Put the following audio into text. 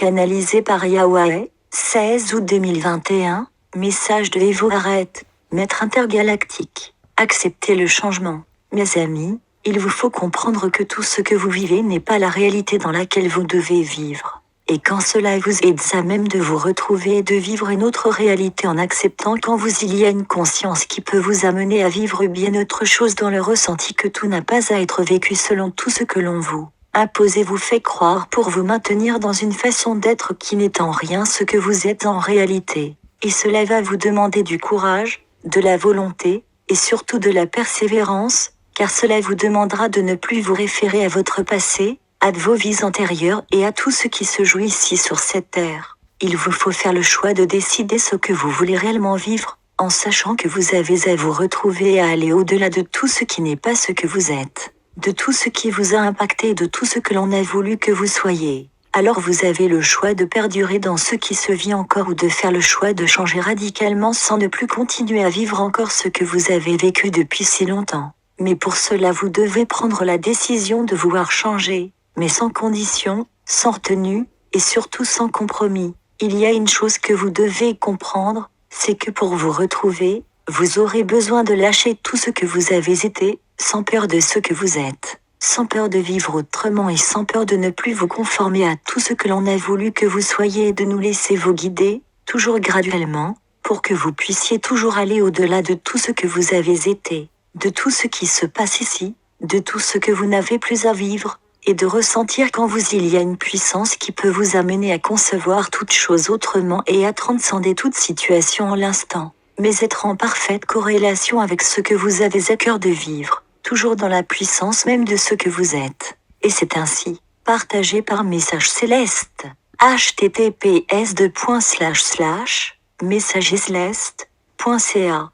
Canalisé par Yahweh, 16 août 2021, message de Evo Arrête, maître intergalactique. Acceptez le changement. Mes amis, il vous faut comprendre que tout ce que vous vivez n'est pas la réalité dans laquelle vous devez vivre. Et quand cela vous aide à même de vous retrouver et de vivre une autre réalité en acceptant qu'en vous il y a une conscience qui peut vous amener à vivre bien autre chose dans le ressenti que tout n'a pas à être vécu selon tout ce que l'on vous impose et vous fait croire pour vous maintenir dans une façon d'être qui n'est en rien ce que vous êtes en réalité. Et cela va vous demander du courage, de la volonté, et surtout de la persévérance, car cela vous demandera de ne plus vous référer à votre passé, à vos vies antérieures et à tout ce qui se joue ici sur cette terre. Il vous faut faire le choix de décider ce que vous voulez réellement vivre, en sachant que vous avez à vous retrouver et à aller au-delà de tout ce qui n'est pas ce que vous êtes, de tout ce qui vous a impacté et de tout ce que l'on a voulu que vous soyez. Alors vous avez le choix de perdurer dans ce qui se vit encore ou de faire le choix de changer radicalement sans ne plus continuer à vivre encore ce que vous avez vécu depuis si longtemps. Mais pour cela vous devez prendre la décision de vouloir changer, mais sans condition, sans retenue, et surtout sans compromis. Il y a une chose que vous devez comprendre, c'est que pour vous retrouver, vous aurez besoin de lâcher tout ce que vous avez été, sans peur de ce que vous êtes, sans peur de vivre autrement et sans peur de ne plus vous conformer à tout ce que l'on a voulu que vous soyez et de nous laisser vous guider, toujours graduellement, pour que vous puissiez toujours aller au-delà de tout ce que vous avez été, de tout ce qui se passe ici, de tout ce que vous n'avez plus à vivre, et de ressentir qu'en vous il y a une puissance qui peut vous amener à concevoir toute chose autrement et à transcender toute situation en l'instant, mais être en parfaite corrélation avec ce que vous avez à cœur de vivre, toujours dans la puissance même de ce que vous êtes. Et c'est ainsi, partagé par message céleste, https://messagescelestes.ca